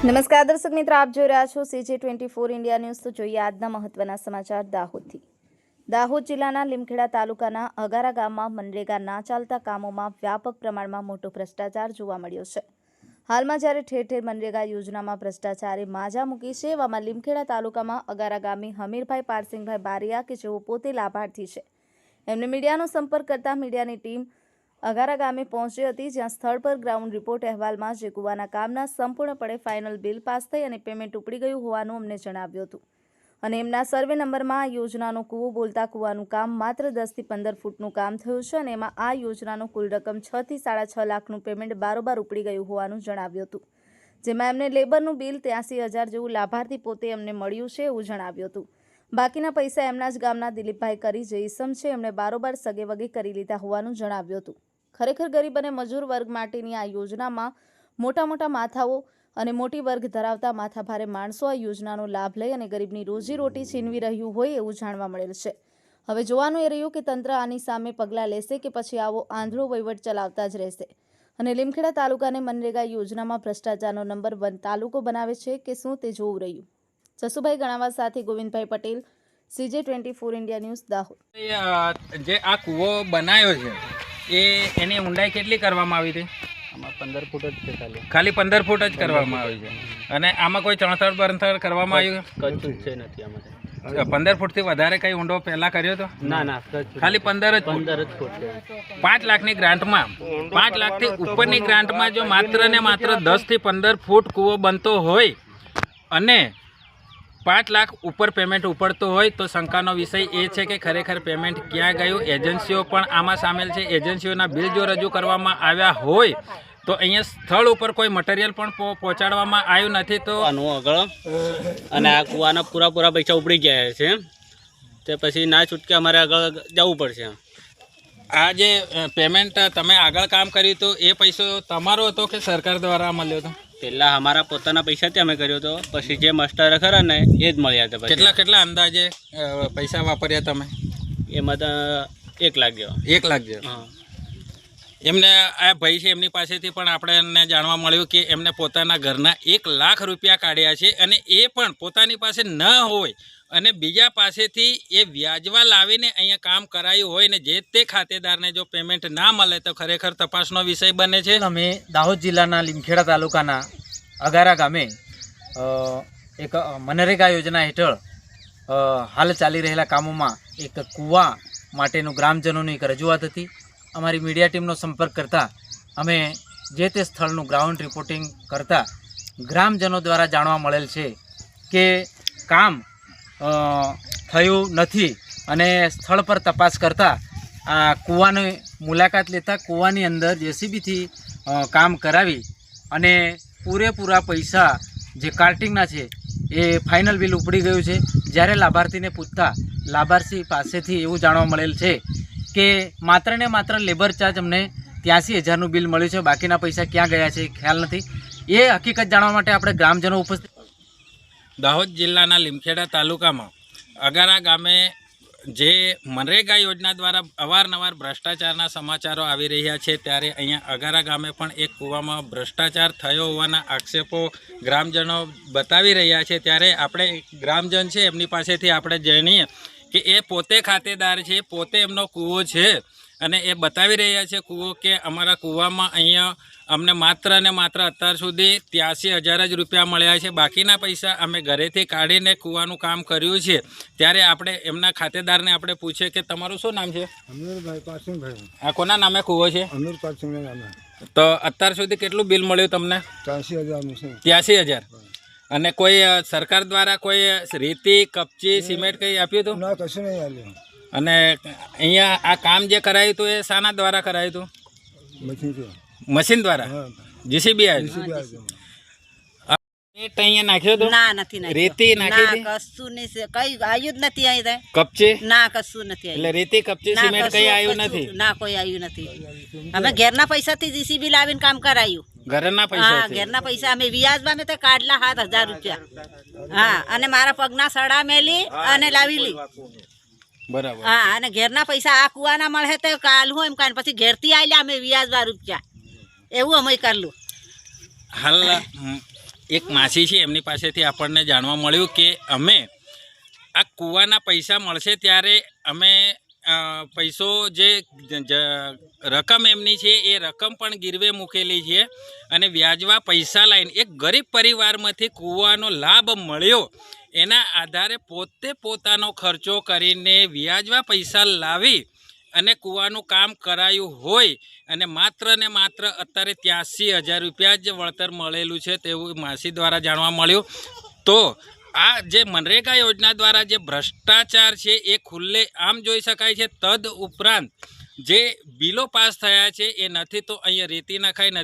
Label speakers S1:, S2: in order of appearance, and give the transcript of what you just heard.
S1: નમસ્કાર દર્શક મિત્રો, આપ જોઈ રહ્યા છો CJ24 ઇન્ડિયા ન્યૂઝ। તો જોઈએ આજના મહત્વના સમાચાર દાહોદથી। દાહોદ જિલ્લાના લીમખેડા તાલુકાના અગારા ગામમાં મનરેગા ના ચાલતા કામોમાં વ્યાપક પ્રમાણમાં મોટો ભ્રષ્ટાચાર જોવા મળ્યો છે। હાલમાં જ્યારે ઠેર ઠેર મનરેગા યોજનામાં ભ્રષ્ટાચારે માજા મૂકી છે, એવામાં લીમખેડા તાલુકામાં અગારા ગામી હમીરભાઈ પારસિંગભાઈ બારિયા કે જેઓ પોતે લાભાર્થી છે, એમને મીડિયાનો સંપર્ક કરતા મીડિયાની ટીમ અગારા ગામે પહોંચી હતી, જ્યાં સ્થળ પર ગ્રાઉન્ડ રિપોર્ટ અહેવાલમાં જે કૂવાના કામના સંપૂર્ણપણે ફાઇનલ બિલ પાસ થઈ અને પેમેન્ટ ઉપડી ગયું હોવાનું અમને જણાવ્યું હતું અને એમના સર્વે નંબરમાં આ યોજનાનો કૂવો બોલતા કૂવાનું કામ માત્ર 10 થી 15 ફૂટનું કામ થયું છે અને એમાં આ યોજનાનો કુલ રકમ 6 થી 6.5 લાખનું પેમેન્ટ બારોબાર ઉપડી ગયું હોવાનું જણાવ્યું હતું, જેમાં એમને લેબરનું બિલ 83,000 જેવું લાભાર્થી પોતે એમને મળ્યું છે એવું જણાવ્યું હતું। બાકીના પૈસા એમના જ ગામના દિલીપભાઈ કરી જે ઈસમ છે એમણે બારોબાર સગે વગે કરી લીધા હોવાનું જણાવ્યું હતું। ખરેખર ગરીબ અને મજૂર વર્ગ માટેની આ યોજનામાં મોટા મોટા માથાઓ અને મોટી વર્ગ ધરાવતા માથાભારે માણસો આ યોજનાનો લાભ લઈ અને ગરીબની રોજીરોટી છીનવી રહ્યું હોય એવું જાણવા મળેલ છે। હવે જોવાનું એ રહ્યું કે તંત્ર આની સામે પગલાં લેશે કે પછી આવો આંધળો વહીવટ ચલાવતા જ રહેશે અને લીમખેડા તાલુકાને મનરેગા યોજનામાં ભ્રષ્ટાચારનો નંબર 1 તાલુકો બનાવે છે કે શું તે જોવું રહ્યું। જસુભાઈ ગણાવા સાથે Govindbhai Patel, CJ24 India news, Dahod.
S2: જે આ કૂવો બનાવ્યો છે એની ઊંડાઈ કેટલી કરવામાં આવી હતી?
S3: આમાં 15 ફૂટ જ છે,
S2: ખાલી 15 ફૂટ જ કરવામાં આવી છે અને આમાં કોઈ ચણતર બરતર કરવામાં આવ્યું
S3: કશું જ છે નથી આમાં।
S2: 15 ફૂટથી વધારે કઈ ઊંડો પહેલા કર્યો હતો?
S3: ના
S2: ખાલી 15 જ
S3: ફૂટ છે।
S2: 5 લાખની ગ્રાન્ટમાં 5 લાખથી ઉપરની ગ્રાન્ટમાં જો માત્ર ને માત્ર 10 થી 15 ફૂટ કૂવો બનતો હોય અને 5 લાખ ઉપર પેમેન્ટ ઉપડતો હોય તો શંકાનો વિષય એ છે કે ખરેખર પેમેન્ટ ક્યાં ગયું। એજન્સીઓ પણ આમાં સામેલ છે। એજન્સીઓના બિલ જો રજૂ કરવામાં આવ્યા હોય તો અહીંયા સ્થળ ઉપર કોઈ મટીરિયલ પણ પહોંચાડવામાં આવ્યું નથી તો
S3: આનું આગળ અને આ કૂવાના પૂરા પૈસા ઉપડી ગયા છે, તે પછી ના છૂટકે અમારે આગળ જવું પડશે।
S2: આ જે પેમેન્ટ તમે આગળ કામ કર્યું તો એ પૈસો તમારો હતો કે સરકાર દ્વારા મળ્યો હતો?
S3: પહેલાં અમારા પોતાના પૈસાથી અમે કર્યો હતો, પછી જે માસ્ટર ખરા ને એ જ મળ્યા હતા।
S2: કેટલા અંદાજે પૈસા વાપર્યા તમે?
S3: એમાં તો 1 લાખ જેવા।
S2: 1 લાખ જેવા? એમને આ ભાઈ છે એમની પાસેથી પણ આપણને જાણવા મળ્યું કે એમને પોતાના ઘરના 1 લાખ રૂપિયા કાઢ્યા છે અને એ પણ પોતાની પાસે ન હોય અને બીજા પાસેથી એ વ્યાજવા લાવીને અહીંયા કામ કરાયું હોય ને જે તે ખાતેદારને જો પેમેન્ટ ના મળે તો ખરેખર તપાસનો વિષય બને છે।
S4: અમે દાહોદ જિલ્લાના લીમખેડા તાલુકાના અગારા ગામે એક મનરેગા યોજના હેઠળ હાલ ચાલી રહેલા કામોમાં એક કૂવા માટેનું ગ્રામજનોની એક રજૂઆત હતી। અમારી મીડિયા ટીમનો સંપર્ક કરતાં અમે જે તે સ્થળનું ગ્રાઉન્ડ રિપોર્ટિંગ કરતાં ગ્રામજનો દ્વારા જાણવા મળેલ છે કે કામ થયું નથી અને સ્થળ પર તપાસ કરતાં આ કૂવાની મુલાકાત લેતા કૂવાની અંદર JCBથી કામ કરાવી અને પૂરેપૂરા પૈસા જે કાર્ટિંગના છે એ ફાઇનલ બિલ ઉપડી ગયું છે। જ્યારે લાભાર્થીને પૂછતા લાભાર્થી પાસેથી એવું જાણવા મળેલ છે કે માત્ર ને માત્ર લેબર ચાર્જ અમને 83,000નું બિલ મળ્યું છે, બાકીના પૈસા ક્યાં ગયા છે ખ્યાલ નથી। એ હકીકત જાણવા માટે આપણે ગ્રામજનો ઉપસ્થિત।
S2: દાહોદ જિલ્લાના લીમખેડા તાલુકામાં અગારા ગામે જે મનરેગા યોજના દ્વારા અવારનવાર ભ્રષ્ટાચારના સમાચારો આવી રહ્યા છે, ત્યારે અહીંયા અગારા ગામે પણ એક કૂવામાં ભ્રષ્ટાચાર થયો હોવાના આક્ષેપો ગ્રામજનો બતાવી રહ્યા છે। ત્યારે આપણે ગ્રામજન છે એમની પાસેથી આપણે જાણીએ કે એ પોતે ખાતેદાર છે, પોતે એમનો કૂવો છે અને એ બતાવી રહ્યા છે કૂવો કે અમારા કૂવામાં અહીંયા અમને માત્ર ને માત્ર અત્યાર સુધી 83,000 જ રૂપિયા મળ્યા છે, બાકીના પૈસા અમે ઘરેથી કાઢીને કૂવાનું કામ કર્યું છે। ત્યારે આપણે એમના ખાતેદારને આપણે પૂછીએ કે તમારું શું નામ છે?
S5: હમીરભાઈ પારસિંગભાઈ।
S2: આ કોના નામે કૂવો છે?
S5: હમીર પારસિંગના નામે।
S2: તો અત્યાર સુધી કેટલું બિલ મળ્યું તમને?
S5: 83,000
S2: 83,000। અને કોઈ સરકાર દ્વારા કોઈ રેતી, કપચી, સિમેન્ટ કંઈ આપ્યું હતું?
S5: ના, કશું નહીં આવ્યું।
S2: અને અહીંયા આ કામ જે કરાયું હતું એ શાના દ્વારા કરાયું હતું? મશીન દ્વારા? JCB આવ્યું? અહીંયા નાખ્યો હતો?
S6: ના, નથી નાખ્યો।
S2: રેતી નાખી હતી?
S6: કશું નહીં, કઈ આવ્યું જ નથી અહીં।
S2: કપચી?
S6: ના, કશું નથી
S2: એટલે રેતી, કપચી, સિમેન્ટ કઈ આવ્યું નથી?
S6: ના, કોઈ આવ્યું નથી। અમે ઘેરના પૈસાથી JCB લાવીને કામ કરાયું।
S2: ઘરના પૈસા?
S6: હા, ઘેરના પૈસા અમે વ્યાજમાં મેં તો કાઢલા 7,000 રૂપિયા। હા, અને મારા પગના સડા મેલી અને લાવી લી।
S2: બરાબર।
S6: હા, અને ઘેરના પૈસા આ કુવાના મળે તો કાઢવું એમ કાઢ પછી ઘેરથી આવેલા અમે વ્યાજવા રૂપિયા એવું અમે કરલું।
S2: હાલ એક માસી છે એમની પાસેથી આપણને જાણવા મળ્યું કે અમે આ કૂવાના પૈસા મળશે ત્યારે અમે પૈસો જે રકમ એમની છે એ રકમ પણ ગીરવે મૂકેલી છે અને વ્યાજવા પૈસા લાવીને એક ગરીબ પરિવારમાંથી કૂવાનો લાભ મળ્યો એના આધારે પોતે પોતાનો ખર્ચો કરીને વ્યાજવા પૈસા લાવી અને કૂવાનું કામ કરાયું હોય અને માત્ર ને માત્ર અત્યારે 83,000 રૂપિયા જ વળતર મળેલું છે તેવું માસી દ્વારા જાણવા મળ્યું. તો આ જે મનરેગા યોજના દ્વારા જે ભ્રષ્ટાચાર છે એ ખુલ્લે આમ જોઈ શકાય છે. તદ ઉપરાંત જે બિલો પાસ થયા છે એ નથી તો અહીંયા રેતી નખાય નથી